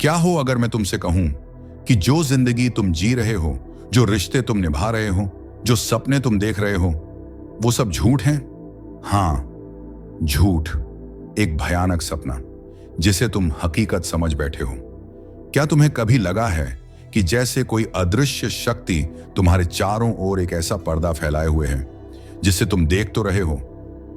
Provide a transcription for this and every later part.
क्या हो अगर मैं तुमसे कहूं कि जो जिंदगी तुम जी रहे हो, जो रिश्ते तुम निभा रहे हो, जो सपने तुम देख रहे हो, वो सब झूठ हैं? हाँ, झूठ। एक भयानक सपना जिसे तुम हकीकत समझ बैठे हो। क्या तुम्हें कभी लगा है कि जैसे कोई अदृश्य शक्ति तुम्हारे चारों ओर एक ऐसा पर्दा फैलाए हुए है जिसे तुम देख तो रहे हो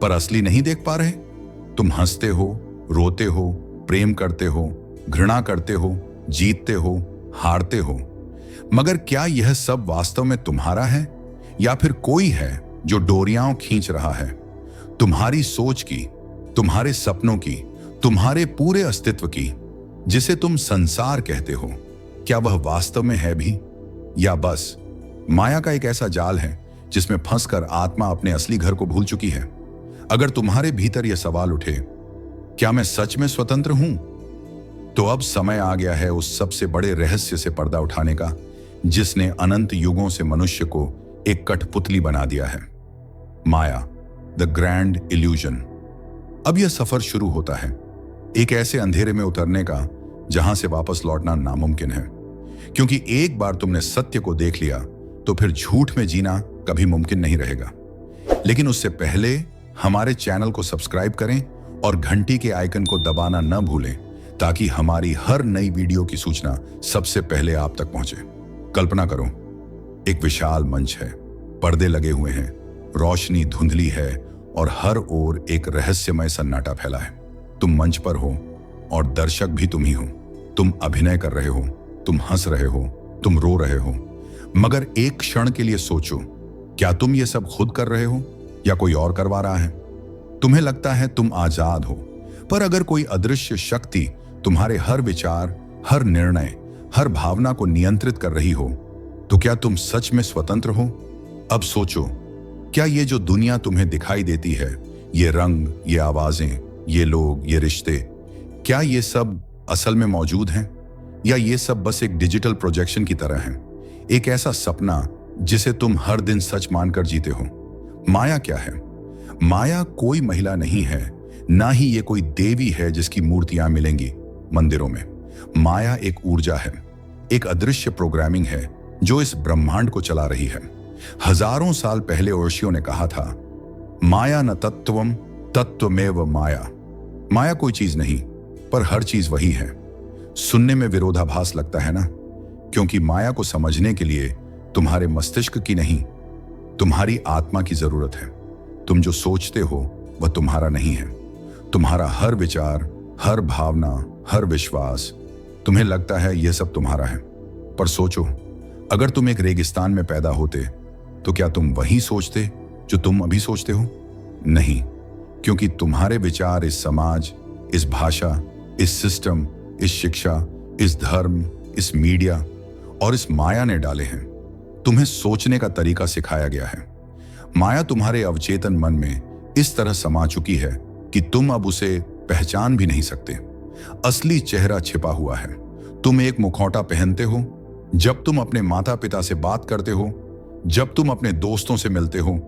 पर असली नहीं देख पा रहे? तुम हंसते हो, रोते हो, प्रेम करते हो, घृणा करते हो, जीतते हो, हारते हो, मगर क्या यह सब वास्तव में तुम्हारा है या फिर कोई है जो डोरियां खींच रहा है? तुम्हारी सोच की, तुम्हारे सपनों की, तुम्हारे पूरे अस्तित्व की, जिसे तुम संसार कहते हो, क्या वह वास्तव में है भी या बस माया का एक ऐसा जाल है जिसमें फंसकर आत्मा अपने असली घर को भूल चुकी है? अगर तुम्हारे भीतर यह सवाल उठे, क्या मैं सच में स्वतंत्र हूं, तो अब समय आ गया है उस सबसे बड़े रहस्य से पर्दा उठाने का जिसने अनंत युगों से मनुष्य को एक कठपुतली बना दिया है। माया, द ग्रैंड इल्यूजन। अब यह सफर शुरू होता है, एक ऐसे अंधेरे में उतरने का जहां से वापस लौटना नामुमकिन है, क्योंकि एक बार तुमने सत्य को देख लिया तो फिर झूठ में जीना कभी मुमकिन नहीं रहेगा। लेकिन उससे पहले हमारे चैनल को सब्सक्राइब करें और घंटी के आइकन को दबाना न भूलें ताकि हमारी हर नई वीडियो की सूचना सबसे पहले आप तक पहुंचे। कल्पना करो, एक विशाल मंच है, पर्दे लगे हुए हैं, रोशनी धुंधली है और हर ओर एक रहस्यमय सन्नाटा फैला है। तुम मंच पर हो और दर्शक भी तुम ही हो। तुम अभिनय कर रहे हो, तुम हंस रहे हो, तुम रो रहे हो, मगर एक क्षण के लिए सोचो, क्या तुम ये सब खुद कर रहे हो या कोई और करवा रहा है? तुम्हें लगता है तुम आजाद हो, पर अगर कोई अदृश्य शक्ति तुम्हारे हर विचार, हर निर्णय, हर भावना को नियंत्रित कर रही हो, तो क्या तुम सच में स्वतंत्र हो? अब सोचो, क्या ये जो दुनिया तुम्हें दिखाई देती है, ये रंग, ये आवाजें, ये लोग, ये रिश्ते, क्या ये सब असल में मौजूद हैं या ये सब बस एक डिजिटल प्रोजेक्शन की तरह हैं? एक ऐसा सपना जिसे तुम हर दिन सच मानकर जीते हो। माया क्या है? माया कोई महिला नहीं है, ना ही ये कोई देवी है जिसकी मूर्तियां मिलेंगी मंदिरों में। माया एक ऊर्जा है, एक अदृश्य प्रोग्रामिंग है जो इस ब्रह्मांड को चला रही है। हजारों साल पहले ओशो ने कहा था, माया न तत्वम तत्वमेव माया। माया कोई चीज नहीं, पर हर चीज वही है। सुनने में विरोधाभास लगता है ना, क्योंकि माया को समझने के लिए तुम्हारे मस्तिष्क की नहीं, तुम्हारी आत्मा की जरूरत है। तुम जो सोचते हो वह तुम्हारा नहीं है। तुम्हारा हर विचार, हर भावना, हर विश्वास, तुम्हें लगता है यह सब तुम्हारा है। पर सोचो, अगर तुम एक रेगिस्तान में पैदा होते तो क्या तुम वही सोचते जो तुम अभी सोचते हो? नहीं, क्योंकि तुम्हारे विचार इस समाज, इस भाषा, इस सिस्टम, इस शिक्षा, इस धर्म, इस मीडिया और इस माया ने डाले हैं। तुम्हें सोचने का तरीका सिखाया गया है। माया तुम्हारे अवचेतन मन में इस तरह समा चुकी है कि तुम अब उसे पहचान भी नहीं सकते। असली चेहरा छिपा हुआ है। तुम एक मुखौटा पहनते हो जब तुम अपने माता पिता से बात करते हो, जब तुम अपने दोस्तों से मिलते हो,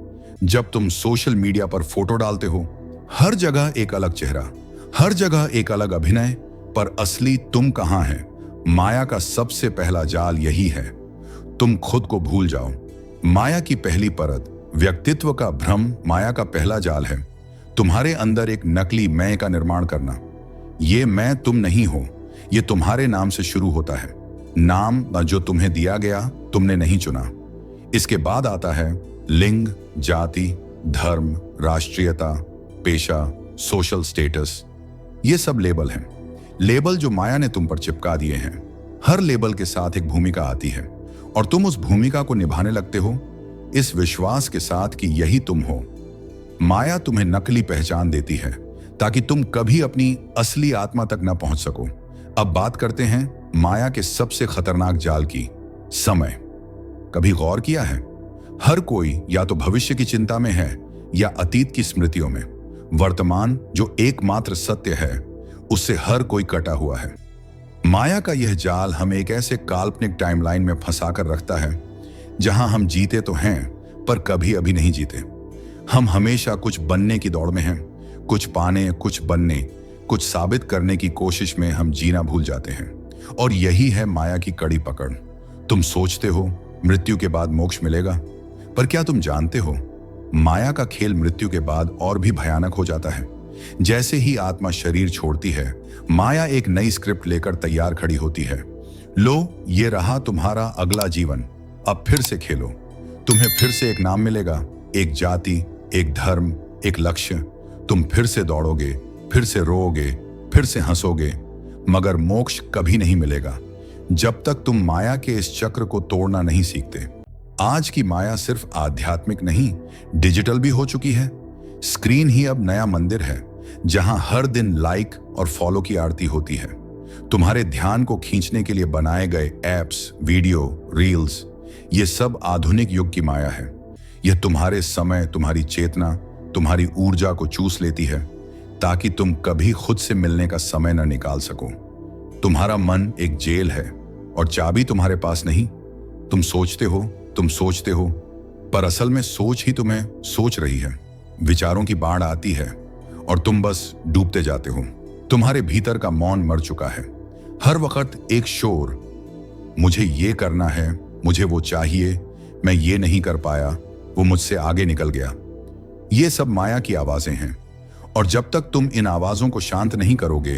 जब तुम सोशल मीडिया पर फोटो डालते हो। हर जगह एक अलग चेहरा, हर जगह एक अलग अभिनय, पर असली तुम कहां है? माया का सबसे पहला जाल यही है, तुम खुद को भूल जाओ। माया की पहली परत, व्यक्तित्व का भ्रम, माया का पहला जाल है तुम्हारे अंदर एक नकली मैं का निर्माण करना। ये मैं तुम नहीं हो, ये तुम्हारे नाम से शुरू होता है। नाम जो तुम्हें दिया गया, तुमने नहीं चुना। इसके बाद आता है लिंग, जाति, धर्म, राष्ट्रीयता, पेशा, सोशल स्टेटस। ये सब लेबल हैं, लेबल जो माया ने तुम पर चिपका दिए हैं। हर लेबल के साथ एक भूमिका आती है और तुम उस भूमिका को निभाने लगते हो इस विश्वास के साथ कि यही तुम हो। माया तुम्हें नकली पहचान देती है ताकि तुम कभी अपनी असली आत्मा तक न पहुंच सको। अब बात करते हैं माया के सबसे खतरनाक जाल की, समय। कभी गौर किया है, हर कोई या तो भविष्य की चिंता में है या अतीत की स्मृतियों में। वर्तमान जो एकमात्र सत्य है, उससे हर कोई कटा हुआ है। माया का यह जाल हमें एक ऐसे काल्पनिक टाइमलाइन में फंसाकर रखता है जहां हम जीते तो हैं पर कभी अभी नहीं जीते। हम हमेशा कुछ बनने की दौड़ में हैं, कुछ पाने, कुछ बनने, कुछ साबित करने की कोशिश में हम जीना भूल जाते हैं। और यही है माया की कड़ी पकड़। तुम सोचते हो मृत्यु के बाद मोक्ष मिलेगा, पर क्या तुम जानते हो माया का खेल मृत्यु के बाद और भी भयानक हो जाता है। जैसे ही आत्मा शरीर छोड़ती है, माया एक नई स्क्रिप्ट लेकर तैयार खड़ी होती है। लो, ये रहा तुम्हारा अगला जीवन, अब फिर से खेलो। तुम्हें फिर से एक नाम मिलेगा, एक जाति, एक धर्म, एक लक्ष्य। तुम फिर से दौड़ोगे, फिर से रोओगे, फिर से हंसोगे, मगर मोक्ष कभी नहीं मिलेगा जब तक तुम माया के इस चक्र को तोड़ना नहीं सीखते। आज की माया सिर्फ आध्यात्मिक नहीं, डिजिटल भी हो चुकी है। स्क्रीन ही अब नया मंदिर है, जहां हर दिन लाइक और फॉलो की आरती होती है। तुम्हारे ध्यान को खींचने के लिए बनाए गए एप्स, वीडियो, रील्स, ये सब आधुनिक युग की माया है। यह तुम्हारे समय, तुम्हारी चेतना, तुम्हारी ऊर्जा को चूस लेती है, ताकि तुम कभी खुद से मिलने का समय न निकाल सको। तुम्हारा मन एक जेल है और चाबी तुम्हारे पास नहीं। तुम सोचते हो, पर असल में सोच ही तुम्हें सोच रही है। विचारों की बाढ़ आती है और तुम बस डूबते जाते हो। तुम्हारे भीतर का मौन मर चुका है। हर वक्त एक शोर, मुझे ये करना है, मुझे वो चाहिए, मैं ये नहीं कर पाया, वो मुझसे आगे निकल गया। ये सब माया की आवाजें हैं, और जब तक तुम इन आवाजों को शांत नहीं करोगे,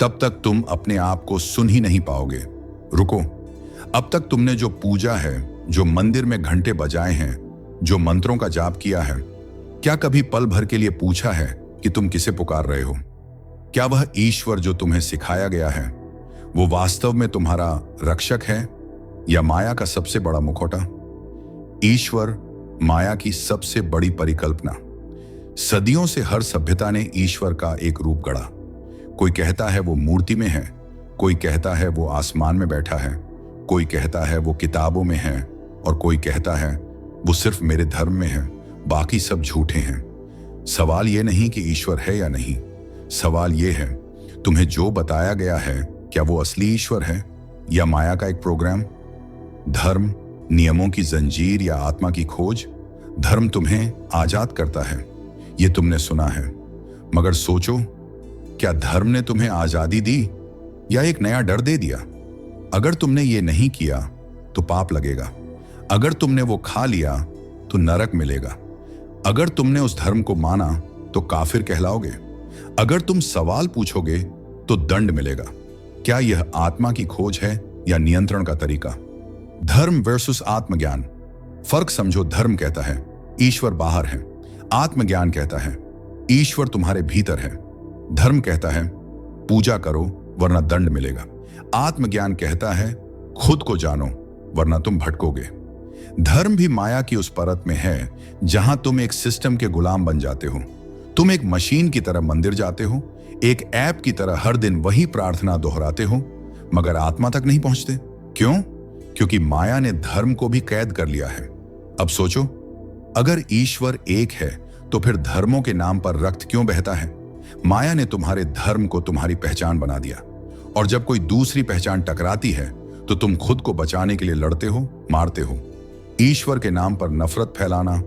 तब तक तुम अपने आप को सुन ही नहीं पाओगे। रुको, अब तक तुमने जो पूजा है, जो मंदिर में घंटे बजाए हैं, जो मंत्रों का जाप किया है, क्या कभी पल भर के लिए पूछा है कि तुम किसे पुकार रहे हो? क्या वह ईश्वर जो तुम्हें सिखाया गया है, वो वास्तव में तुम्हारा रक्षक है या माया का सबसे बड़ा मुखौटा? ईश्वर माया की सबसे बड़ी परिकल्पना। सदियों से हर सभ्यता ने ईश्वर का एक रूप गढ़ा। कोई कहता है वो मूर्ति में है, कोई कहता है वो आसमान में बैठा है, कोई कहता है वो किताबों में है, और कोई कहता है वो सिर्फ मेरे धर्म में है, बाकी सब झूठे हैं। सवाल ये नहीं कि ईश्वर है या नहीं, सवाल ये है तुम्हें जो बताया गया है, क्या वो असली ईश्वर है या माया का एक प्रोग्राम? धर्म नियमों की जंजीर या आत्मा की खोज? धर्म तुम्हें आजाद करता है, ये तुमने सुना है, मगर सोचो, क्या धर्म ने तुम्हें आजादी दी या एक नया डर दे दिया? अगर तुमने ये नहीं किया तो पाप लगेगा। अगर तुमने वो खा लिया तो नरक मिलेगा। अगर तुमने उस धर्म को माना तो काफिर कहलाओगे। अगर तुम सवाल पूछोगे तो दंड मिलेगा। क्या यह आत्मा की खोज है या नियंत्रण का तरीका? धर्म वर्सेस आत्मज्ञान। फर्क समझो। धर्म कहता है ईश्वर बाहर है, आत्मज्ञान कहता है ईश्वर तुम्हारे भीतर है। धर्म कहता है पूजा करो वरना दंड मिलेगा। आत्मज्ञान कहता है खुद को जानो वरना तुम भटकोगे। धर्म भी माया की उस परत में है जहां तुम एक सिस्टम के गुलाम बन जाते हो। तुम एक मशीन की तरह मंदिर जाते हो, एक ऐप की तरह हर दिन वही प्रार्थना दोहराते हो, मगर आत्मा तक नहीं पहुंचते। क्यों? क्योंकि माया ने धर्म को भी कैद कर लिया है। अब सोचो, अगर ईश्वर एक है तो फिर धर्मों के नाम पर रक्त क्यों बहता है? माया ने तुम्हारे धर्म को तुम्हारी पहचान बना दिया, और जब कोई दूसरी पहचान टकराती है तो तुम खुद को बचाने के लिए लड़ते हो, मारते हो। ईश्वर के नाम पर नफरत फैलाना,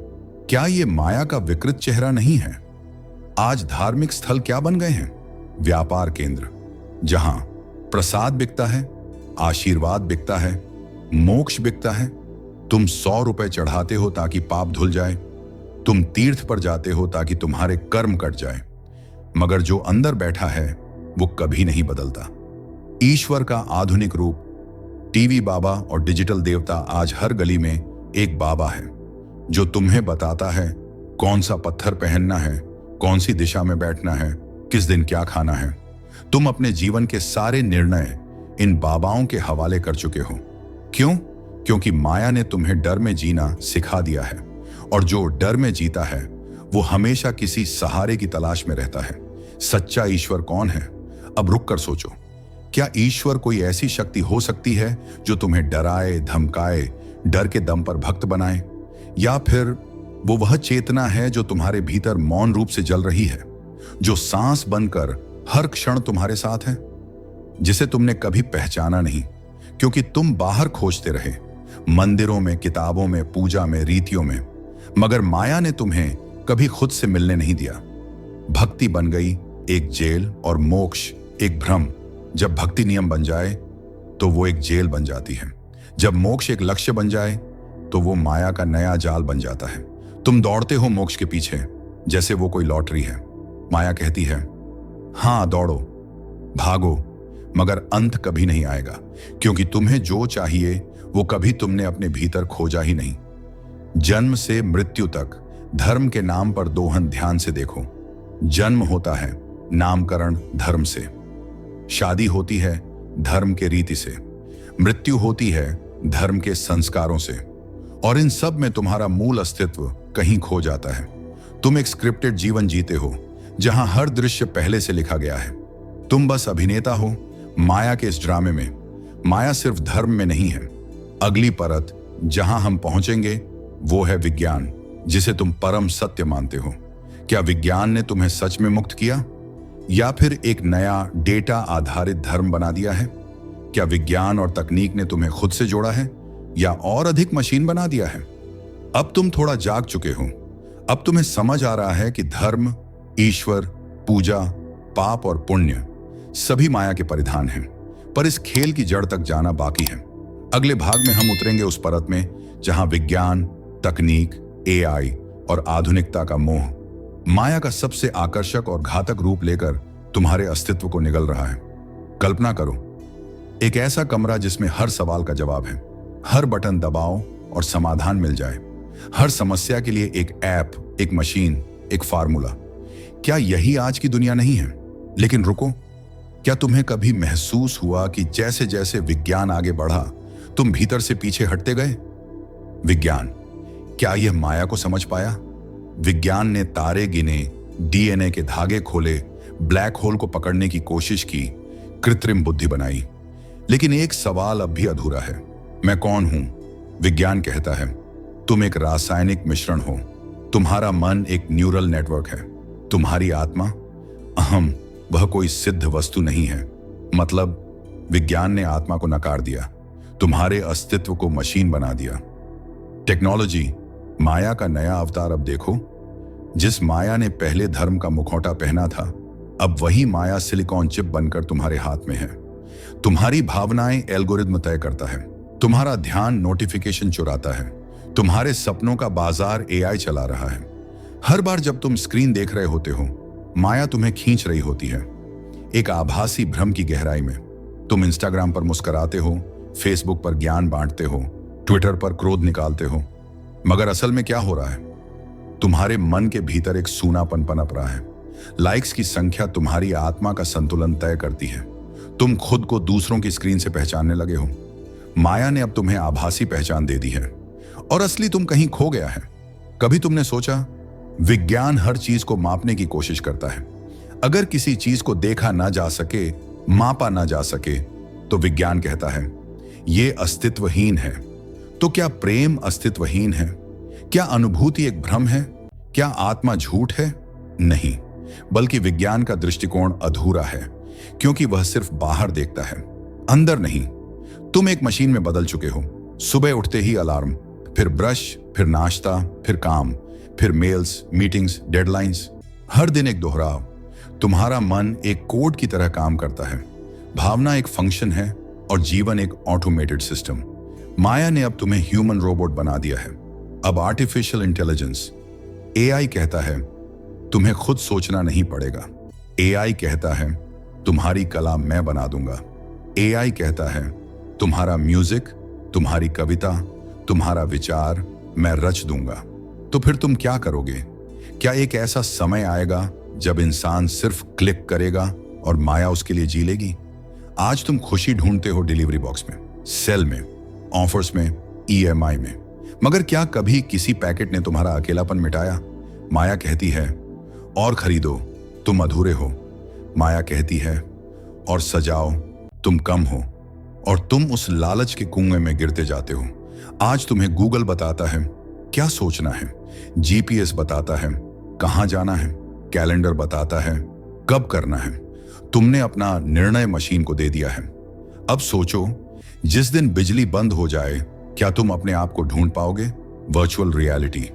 क्या यह माया का विकृत चेहरा नहीं है? आज धार्मिक स्थल क्या बन गए हैं? व्यापार केंद्र, जहां प्रसाद बिकता है, आशीर्वाद बिकता है, मोक्ष बिकता है। तुम 100 रुपए चढ़ाते हो ताकि पाप धुल जाए, तुम तीर्थ पर जाते हो ताकि तुम्हारे कर्म कट जाए, मगर जो अंदर बैठा है वो कभी नहीं बदलता। ईश्वर का आधुनिक रूप, टीवी बाबा और डिजिटल देवता। आज हर गली में एक बाबा है जो तुम्हें बताता है कौन सा पत्थर पहनना है, कौन सी दिशा में बैठना है, किस दिन क्या खाना है। तुम अपने जीवन के सारे निर्णय इन बाबाओं के हवाले कर चुके हो। क्यों? क्योंकि माया ने तुम्हें डर में जीना सिखा दिया है, और जो डर में जीता है वो हमेशा किसी सहारे की तलाश में रहता है। सच्चा ईश्वर कौन है? अब रुक कर सोचो, क्या ईश्वर कोई ऐसी शक्ति हो सकती है जो तुम्हें डराए, धमकाए, डर के दम पर भक्त बनाए? या फिर वो वह चेतना है जो तुम्हारे भीतर मौन रूप से जल रही है, जो सांस बनकर हर क्षण तुम्हारे साथ है, जिसे तुमने कभी पहचाना नहीं क्योंकि तुम बाहर खोजते रहे, मंदिरों में, किताबों में, पूजा में, रीतियों में, मगर माया ने तुम्हें कभी खुद से मिलने नहीं दिया। भक्ति बन गई एक जेल और मोक्ष एक भ्रम। जब भक्ति नियम बन जाए तो वो एक जेल बन जाती है। जब मोक्ष एक लक्ष्य बन जाए तो वो माया का नया जाल बन जाता है। तुम दौड़ते हो मोक्ष के पीछे जैसे वो कोई लॉटरी है। माया कहती है, हाँ दौड़ो, भागो, मगर अंत कभी नहीं आएगा, क्योंकि तुम्हें जो चाहिए वो कभी तुमने अपने भीतर खोजा ही नहीं। जन्म से मृत्यु तक धर्म के नाम पर दोहन ध्यान से देखो। जन्म होता है नामकरण धर्म से, शादी होती है धर्म के रीति से, मृत्यु होती है धर्म के संस्कारों से, और इन सब में तुम्हारा मूल अस्तित्व कहीं खो जाता है। तुम एक स्क्रिप्टेड जीवन जीते हो जहां हर दृश्य पहले से लिखा गया है। तुम बस अभिनेता हो माया के इस ड्रामे में। माया सिर्फ धर्म में नहीं है। अगली परत जहां हम पहुंचेंगे वो है विज्ञान, जिसे तुम परम सत्य मानते हो। क्या विज्ञान ने तुम्हें सच में मुक्त किया, या फिर एक नया डेटा आधारित धर्म बना दिया है? क्या विज्ञान और तकनीक ने तुम्हें खुद से जोड़ा है, या और अधिक मशीन बना दिया है? अब तुम थोड़ा जाग चुके हो। अब तुम्हें समझ आ रहा है कि धर्म, ईश्वर, पूजा, पाप और पुण्य सभी माया के परिधान हैं, पर इस खेल की जड़ तक जाना बाकी है। अगले भाग में हम उतरेंगे उस परत में जहां विज्ञान, तकनीक, एआई और आधुनिकता का मोह माया का सबसे आकर्षक और घातक रूप लेकर तुम्हारे अस्तित्व को निगल रहा है। कल्पना करो, एक ऐसा कमरा जिसमें हर सवाल का जवाब है, हर बटन दबाओ और समाधान मिल जाए, हर समस्या के लिए एक ऐप, एक मशीन, एक फार्मूला। क्या यही आज की दुनिया नहीं है? लेकिन रुको, क्या तुम्हें कभी महसूस हुआ कि जैसे जैसे विज्ञान आगे बढ़ा तुम भीतर से पीछे हटते गए? विज्ञान क्या यह माया को समझ पाया? विज्ञान ने तारे गिने, डीएनए के धागे खोले, ब्लैक होल को पकड़ने की कोशिश की, कृत्रिम बुद्धि बनाई, लेकिन एक सवाल अब भी अधूरा है। मैं कौन हूं? विज्ञान कहता है, तुम एक रासायनिक मिश्रण हो। तुम्हारा मन एक न्यूरल नेटवर्क है। तुम्हारी आत्मा, अहम, वह कोई सिद्ध वस्तु नहीं है। मतलब विज्ञान ने आत्मा को नकार दिया, तुम्हारे अस्तित्व को मशीन बना दिया। टेक्नोलॉजी, माया का नया अवतार अब देखो। जिस माया ने पहले धर्म का मुखौटा पहना था, अब वही माया सिलिकॉन चिप बनकर तुम्हारे हाथ में है। तुम्हारी भावनाएं एल्गोरिदम तय करता है, तुम्हारा ध्यान नोटिफिकेशन चुराता है, तुम्हारे सपनों का बाजार एआई चला रहा है। हर बार जब तुम स्क्रीन देख रहे होते हो, माया तुम्हें खींच रही होती है, एक आभासी भ्रम की गहराई में। तुम इंस्टाग्राम पर मुस्कुराते हो, फेसबुक पर ज्ञान बांटते हो, ट्विटर पर क्रोध निकालते हो, मगर असल में क्या हो रहा है? तुम्हारे मन के भीतर एक सूनापन पनप रहा है। लाइक्स की संख्या तुम्हारी आत्मा का संतुलन तय करती है। तुम खुद को दूसरों की स्क्रीन से पहचानने लगे हो। माया ने अब तुम्हें आभासी पहचान दे दी है और असली तुम कहीं खो गया है। कभी तुमने सोचा, विज्ञान हर चीज को मापने की कोशिश करता है। अगर किसी चीज को देखा ना जा सके, मापा ना जा सके, तो विज्ञान कहता है यह अस्तित्वहीन है। तो क्या प्रेम अस्तित्वहीन है? क्या अनुभूति एक भ्रम है? क्या आत्मा झूठ है? नहीं, बल्कि विज्ञान का दृष्टिकोण अधूरा है, क्योंकि वह सिर्फ बाहर देखता है, अंदर नहीं। तुम एक मशीन में बदल चुके हो। सुबह उठते ही अलार्म, फिर ब्रश, फिर नाश्ता, फिर काम, फिर मेल्स, मीटिंग्स, डेडलाइंस, हर दिन एक दोहराव। तुम्हारा मन एक कोड की तरह काम करता है, भावना एक फंक्शन है और जीवन एक ऑटोमेटेड सिस्टम। माया ने अब तुम्हें ह्यूमन रोबोट बना दिया है। अब आर्टिफिशियल इंटेलिजेंस, एआई कहता है तुम्हें खुद सोचना नहीं पड़ेगा। एआई कहता है तुम्हारी कला मैं बना दूंगा। एआई कहता है तुम्हारा म्यूजिक, तुम्हारी कविता, तुम्हारा विचार मैं रच दूंगा। तो फिर तुम क्या करोगे? क्या एक ऐसा समय आएगा जब इंसान सिर्फ क्लिक करेगा और माया उसके लिए जी लेगी? आज तुम खुशी ढूंढते हो डिलीवरी बॉक्स में, सेल में, ऑफर्स में, ईएमआई में, मगर क्या कभी किसी पैकेट ने तुम्हारा अकेलापन मिटाया? माया कहती है और खरीदो, तुम अधूरे हो। माया कहती है और सजाओ, तुम कम हो, और तुम उस लालच के कुएं में गिरते जाते हो। आज तुम्हें गूगल बताता है क्या सोचना है, जीपीएस बताता है कहां जाना है, कैलेंडर बताता है कब करना है। तुमने अपना निर्णय मशीन को दे दिया है। अब सोचो, जिस दिन बिजली बंद हो जाए, क्या तुम अपने आप को ढूंढ पाओगे? वर्चुअल रियलिटी,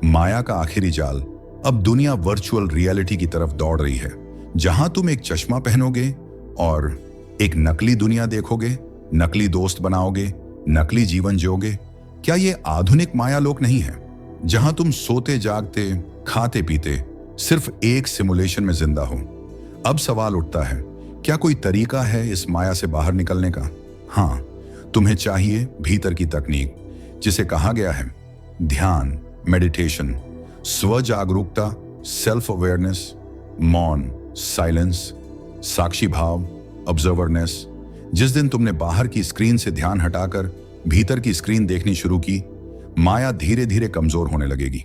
माया का आखिरी जाल। अब दुनिया वर्चुअल रियलिटी की तरफ दौड़ रही है, जहां तुम एक चश्मा पहनोगे और एक नकली दुनिया देखोगे। नकली दोस्त बनाओगे, नकली जीवन जियोगे। क्या ये आधुनिक माया लोक नहीं है, जहां तुम सोते जागते खाते पीते सिर्फ एक सिमुलेशन में जिंदा हो? अब सवाल उठता है, क्या कोई तरीका है इस माया से बाहर निकलने का? हाँ, तुम्हें चाहिए भीतर की तकनीक, जिसे कहा गया है ध्यान, मेडिटेशन, स्व जागरूकता, सेल्फ अवेयरनेस, मौन, साइलेंस, साक्षी भाव, ऑब्जर्वरनेस। जिस दिन तुमने बाहर की स्क्रीन से ध्यान हटाकर भीतर की स्क्रीन देखनी शुरू की, माया धीरे धीरे कमजोर होने लगेगी।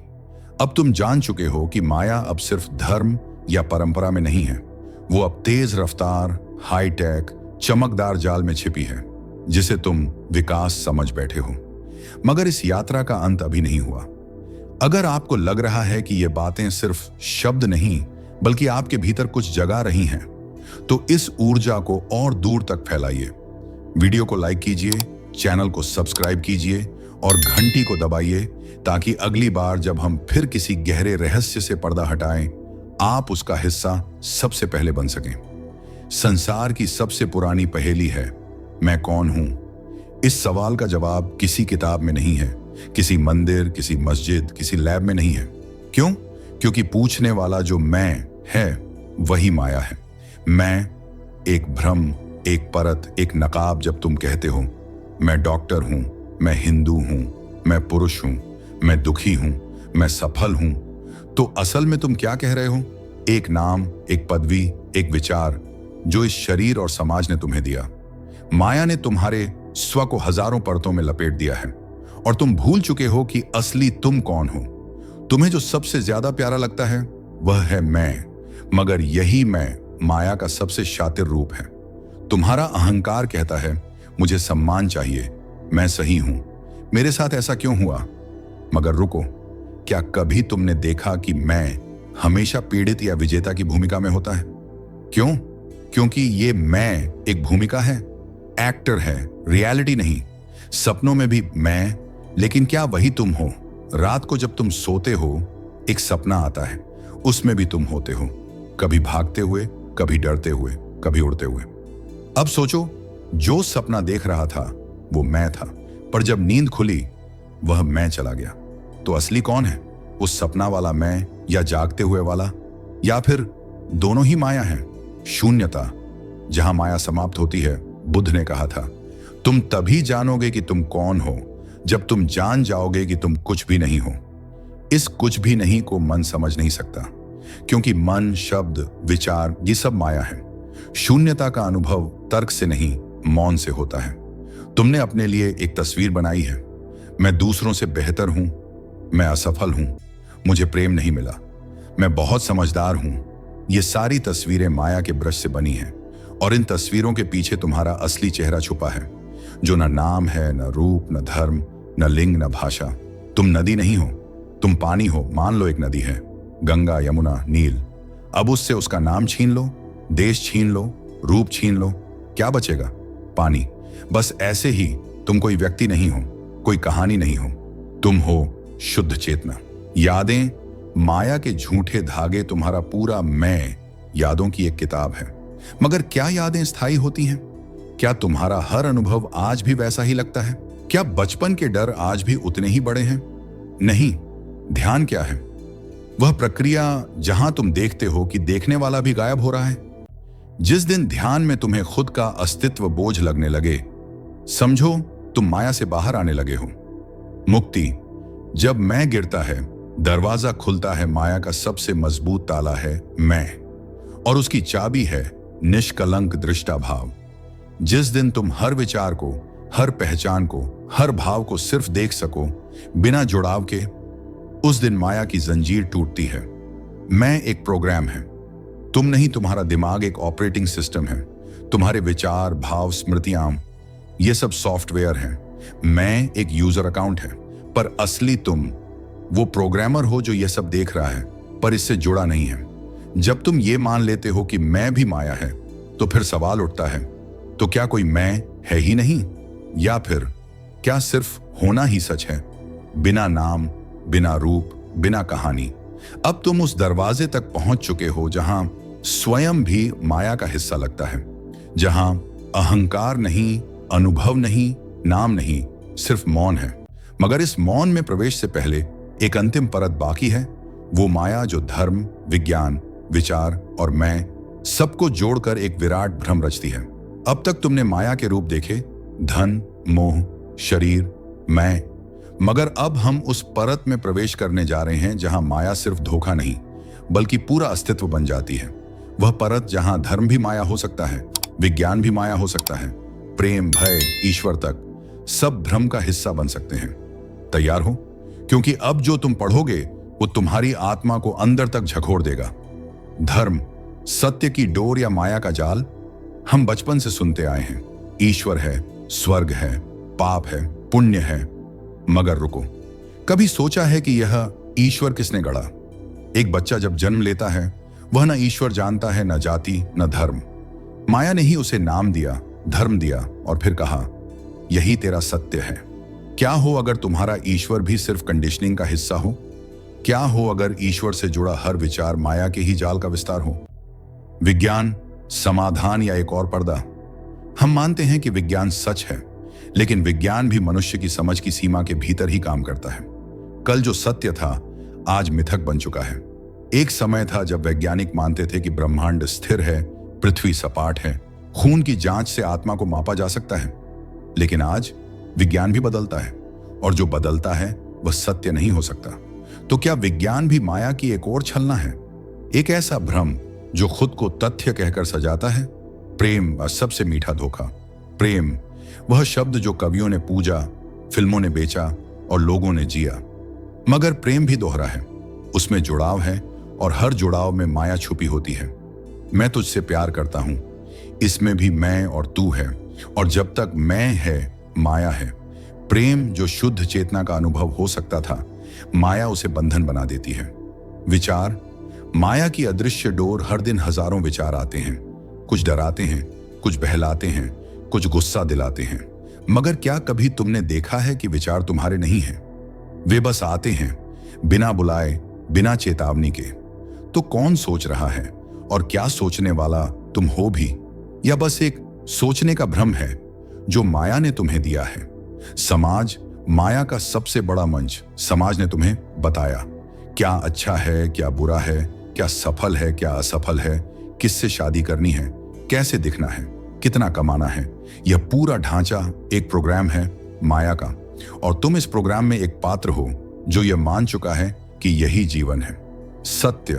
अब तुम जान चुके हो कि माया अब सिर्फ धर्म या परंपरा में नहीं है, वो अब तेज रफ्तार, हाईटेक, चमकदार जाल में छिपी है, जिसे तुम विकास समझ बैठे हो। मगर इस यात्रा का अंत अभी नहीं हुआ। अगर आपको लग रहा है कि ये बातें सिर्फ शब्द नहीं बल्कि आपके भीतर कुछ जगा रही हैं, तो इस ऊर्जा को और दूर तक फैलाइए। वीडियो को लाइक कीजिए, चैनल को सब्सक्राइब कीजिए और घंटी को दबाइए, ताकि अगली बार जब हम फिर किसी गहरे रहस्य से पर्दा हटाएं, आप उसका हिस्सा सबसे पहले बन सकें। संसार की सबसे पुरानी पहेली है, मैं कौन हूं? इस सवाल का जवाब किसी किताब में नहीं है, किसी मंदिर, किसी मस्जिद, किसी लैब में नहीं है। क्यों? क्योंकि पूछने वाला जो मैं है वही माया है। मैं एक भ्रम, एक परत, एक नकाब। जब तुम कहते हो मैं डॉक्टर हूं, मैं हिंदू हूं, मैं पुरुष हूं, मैं दुखी हूं, मैं सफल हूं, तो असल में तुम क्या कह रहे हो? एक नाम, एक पदवी, एक विचार जो इस शरीर और समाज ने तुम्हें दिया। माया ने तुम्हारे स्व को हजारों परतों में लपेट दिया है और तुम भूल चुके हो कि असली तुम कौन हो। तुम्हें जो सबसे ज्यादा प्यारा लगता है वह है मैं, मगर यही मैं माया का सबसे शातिर रूप है। तुम्हारा अहंकार कहता है मुझे सम्मान चाहिए, मैं सही हूं, मेरे साथ ऐसा क्यों हुआ? मगर रुको, क्या कभी तुमने देखा कि मैं हमेशा पीड़ित या विजेता की भूमिका में होता है? क्यों? क्योंकि ये मैं एक भूमिका है, एक्टर है, रियलिटी नहीं। सपनों में भी मैं, लेकिन क्या वही तुम हो? रात को जब तुम सोते हो एक सपना आता है, उसमें भी तुम होते हो, कभी भागते हुए, कभी डरते हुए, कभी उड़ते हुए। अब सोचो, जो सपना देख रहा था वो मैं था, पर जब नींद खुली वह मैं चला गया। तो असली कौन है? उस सपना वाला मैं या जागते हुए वाला, या फिर दोनों ही माया है? शून्यता, जहां माया समाप्त होती है, बुद्ध ने कहा था तुम तभी जानोगे कि तुम कौन हो जब तुम जान जाओगे कि तुम कुछ भी नहीं हो। इस कुछ भी नहीं को मन समझ नहीं सकता, क्योंकि मन, शब्द, विचार ये सब माया है। शून्यता का अनुभव तर्क से नहीं, मौन से होता है। तुमने अपने लिए एक तस्वीर बनाई है, मैं दूसरों से बेहतर हूं, मैं असफल हूं, मुझे प्रेम नहीं मिला, मैं बहुत समझदार हूं। ये सारी तस्वीरें माया के ब्रश से बनी हैं और इन तस्वीरों के पीछे तुम्हारा असली चेहरा छुपा है, जो न नाम है, न रूप, न धर्म, न लिंग, न भाषा। तुम नदी नहीं हो, तुम पानी हो। मान लो एक नदी है, गंगा, यमुना, नील। अब उससे उसका नाम छीन लो, देश छीन लो, रूप छीन लो, क्या बचेगा? पानी। बस ऐसे ही तुम कोई व्यक्ति नहीं हो, कोई कहानी नहीं हो, तुम हो शुद्ध चेतना। यादें, माया के झूठे धागे, तुम्हारा पूरा मैं यादों की एक किताब है। मगर क्या यादें स्थायी होती हैं? क्या तुम्हारा हर अनुभव आज भी वैसा ही लगता है? क्या बचपन के डर आज भी उतने ही बड़े हैं? नहीं। ध्यान क्या है? वह प्रक्रिया जहां तुम देखते हो कि देखने वाला भी गायब हो रहा है। जिस दिन ध्यान में तुम्हें खुद का अस्तित्व बोझ लगने लगे, समझो तुम माया से बाहर आने लगे हो। मुक्ति। जब मैं गिरता है, दरवाजा खुलता है। माया का सबसे मजबूत ताला है मैं, और उसकी चाबी है निष्कलंक दृष्टा भाव। जिस दिन तुम हर विचार को, हर पहचान को, हर भाव को सिर्फ देख सको बिना जुड़ाव के, उस दिन माया की जंजीर टूटती है। मैं एक प्रोग्राम है, तुम नहीं। तुम्हारा दिमाग एक ऑपरेटिंग सिस्टम है। तुम्हारे विचार, भाव, स्मृतियां, ये सब सॉफ्टवेयर हैं। मैं एक यूजर अकाउंट है, पर असली तुम वो प्रोग्रामर हो जो ये सब देख रहा है पर इससे जुड़ा नहीं है। जब तुम ये मान लेते हो कि मैं भी माया है, तो फिर सवाल उठता है, तो क्या कोई मैं है ही नहीं? या फिर क्या सिर्फ होना ही सच है, बिना नाम, बिना रूप, बिना कहानी? अब तुम उस दरवाजे तक पहुंच चुके हो जहां स्वयं भी माया का हिस्सा लगता है, जहां अहंकार नहीं, अनुभव नहीं, नाम नहीं, सिर्फ मौन है। मगर इस मौन में प्रवेश से पहले एक अंतिम परत बाकी है, वो माया जो धर्म, विज्ञान, विचार और मैं सबको जोड़कर एक विराट भ्रम रचती है। अब तक तुमने माया के रूप देखे, धन, मोह, शरीर, मैं। मगर अब हम उस परत में प्रवेश करने जा रहे हैं जहां माया सिर्फ धोखा नहीं बल्कि पूरा अस्तित्व बन जाती है। वह परत जहां धर्म भी माया हो सकता है, विज्ञान भी माया हो सकता है, प्रेम, भय, ईश्वर तक सब भ्रम का हिस्सा बन सकते हैं। तैयार हो? क्योंकि अब जो तुम पढ़ोगे वो तुम्हारी आत्मा को अंदर तक झकोड़ देगा। धर्म, सत्य की डोर या माया का जाल? हम बचपन से सुनते आए हैं, ईश्वर है, स्वर्ग है, पाप है, पुण्य है। मगर रुको, कभी सोचा है कि यह ईश्वर किसने गढ़ा? एक बच्चा जब जन्म लेता है वह न ईश्वर जानता है, न जाति, न धर्म। माया ने ही उसे नाम दिया, धर्म दिया और फिर कहा यही तेरा सत्य है। क्या हो अगर तुम्हारा ईश्वर भी सिर्फ कंडीशनिंग का हिस्सा हो? क्या हो अगर ईश्वर से जुड़ा हर विचार माया के ही जाल का विस्तार हो? विज्ञान, समाधान या एक और पर्दा? हम मानते हैं कि विज्ञान सच है, लेकिन विज्ञान भी मनुष्य की समझ की सीमा के भीतर ही काम करता है। कल जो सत्य था आज मिथक बन चुका है। एक समय था जब वैज्ञानिक मानते थे कि ब्रह्मांड स्थिर है, पृथ्वी सपाट है, खून की जांच से आत्मा को मापा जा सकता है। लेकिन आज विज्ञान भी बदलता है और जो बदलता है वह सत्य नहीं हो सकता। तो क्या विज्ञान भी माया की एक और छलना है? एक ऐसा भ्रम जो खुद को तथ्य कहकर सजाता है? प्रेम का सबसे मीठा धोखा। प्रेम, वह शब्द जो कवियों ने पूजा, फिल्मों ने बेचा और लोगों ने जिया। मगर प्रेम भी दोहरा है, उसमें जुड़ाव है और हर जुड़ाव में माया छुपी होती है। मैं तुझसे प्यार करता हूं, इसमें भी मैं और तू है, और जब तक मैं है माया है। प्रेम जो शुद्ध चेतना का अनुभव हो सकता था, माया उसे बंधन बना देती है। विचार, माया की अदृश्य डोर, हर दिन हजारों विचार आते हैं। कुछ डराते हैं, कुछ बहलाते हैं, कुछ गुस्सा दिलाते हैं। मगर क्या कभी तुमने देखा है कि विचार तुम्हारे नहीं हैं? वे बस आते हैं, बिना बुलाए, बिना चेतावनी के। तो कौन सोच रहा है और क्या सोचने वाला तुम हो भी, या बस एक सोचने का भ्रम है जो माया ने तुम्हें दिया है? समाज, माया का सबसे बड़ा मंच। समाज ने तुम्हें बताया क्या अच्छा है, क्या बुरा है, क्या सफल है, क्या असफल है, किससे शादी करनी है, कैसे दिखना है, कितना कमाना है। यह पूरा ढांचा एक प्रोग्राम है माया का, और तुम इस प्रोग्राम में एक पात्र हो जो यह मान चुका है कि यही जीवन है। सत्य,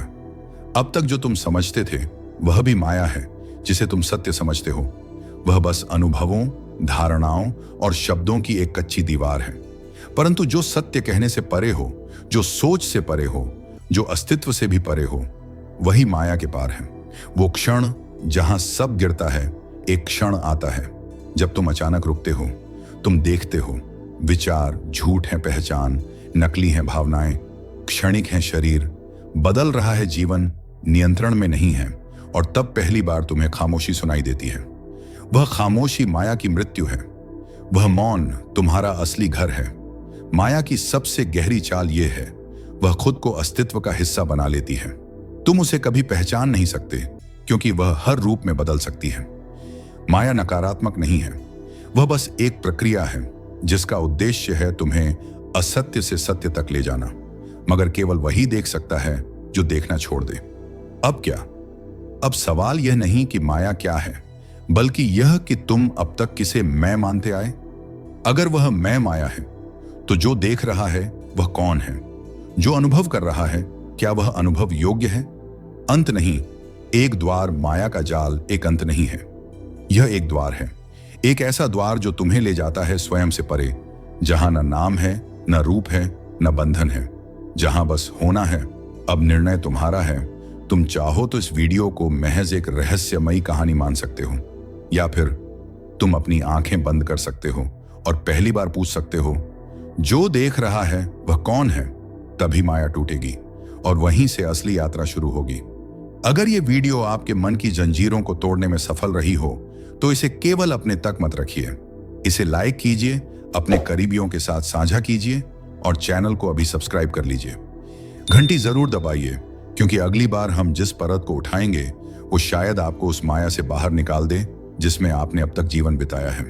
अब तक जो तुम समझते थे वह भी माया है जिसे तुम सत्य समझते हो। वह बस अनुभवों, धारणाओं और शब्दों की एक कच्ची दीवार है। परंतु जो सत्य कहने से परे हो, जो सोच से परे हो, जो अस्तित्व से भी परे हो, वही माया के पार है। वो क्षण जहां सब गिरता है, एक क्षण आता है जब तुम अचानक रुकते हो। तुम देखते हो विचार झूठ है, पहचान नकली है, भावनाएं क्षणिक हैं, शरीर बदल रहा है, जीवन नियंत्रण में नहीं है। और तब पहली बार तुम्हें खामोशी सुनाई देती है। वह खामोशी माया की मृत्यु है। वह मौन तुम्हारा असली घर है। माया की सबसे गहरी चाल यह है, वह खुद को अस्तित्व का हिस्सा बना लेती है। तुम उसे कभी पहचान नहीं सकते क्योंकि वह हर रूप में बदल सकती है। माया नकारात्मक नहीं है, वह बस एक प्रक्रिया है जिसका उद्देश्य है तुम्हें असत्य से सत्य तक ले जाना। मगर केवल वही देख सकता है जो देखना छोड़ दे। अब क्या? अब सवाल यह नहीं कि माया क्या है, बल्कि यह कि तुम अब तक किसे मैं मानते आए। अगर वह मैं माया है तो जो देख रहा है वह कौन है? जो अनुभव कर रहा है, क्या वह अनुभव योग्य है? अंत नहीं, एक द्वार। माया का जाल एक अंत नहीं है, यह एक द्वार है। एक ऐसा द्वार जो तुम्हें ले जाता है स्वयं से परे, जहां न नाम है, न रूप है, न बंधन है, जहां बस होना है। अब निर्णय तुम्हारा है। तुम चाहो तो इस वीडियो को महज एक रहस्यमयी कहानी मान सकते हो, या फिर तुम अपनी आंखें बंद कर सकते हो और पहली बार पूछ सकते हो, जो देख रहा है वह कौन है? तभी माया टूटेगी और वहीं से असली यात्रा शुरू होगी। अगर ये वीडियो आपके मन की जंजीरों को तोड़ने में सफल रही हो तो इसे केवल अपने तक मत रखिए। इसे लाइक कीजिए, अपने करीबियों के साथ साझा कीजिए और चैनल को अभी सब्सक्राइब कर लीजिए। घंटी जरूर दबाइए, क्योंकि अगली बार हम जिस परत को उठाएंगे वो शायद आपको उस माया से बाहर निकाल दे जिसमें आपने अब तक जीवन बिताया है।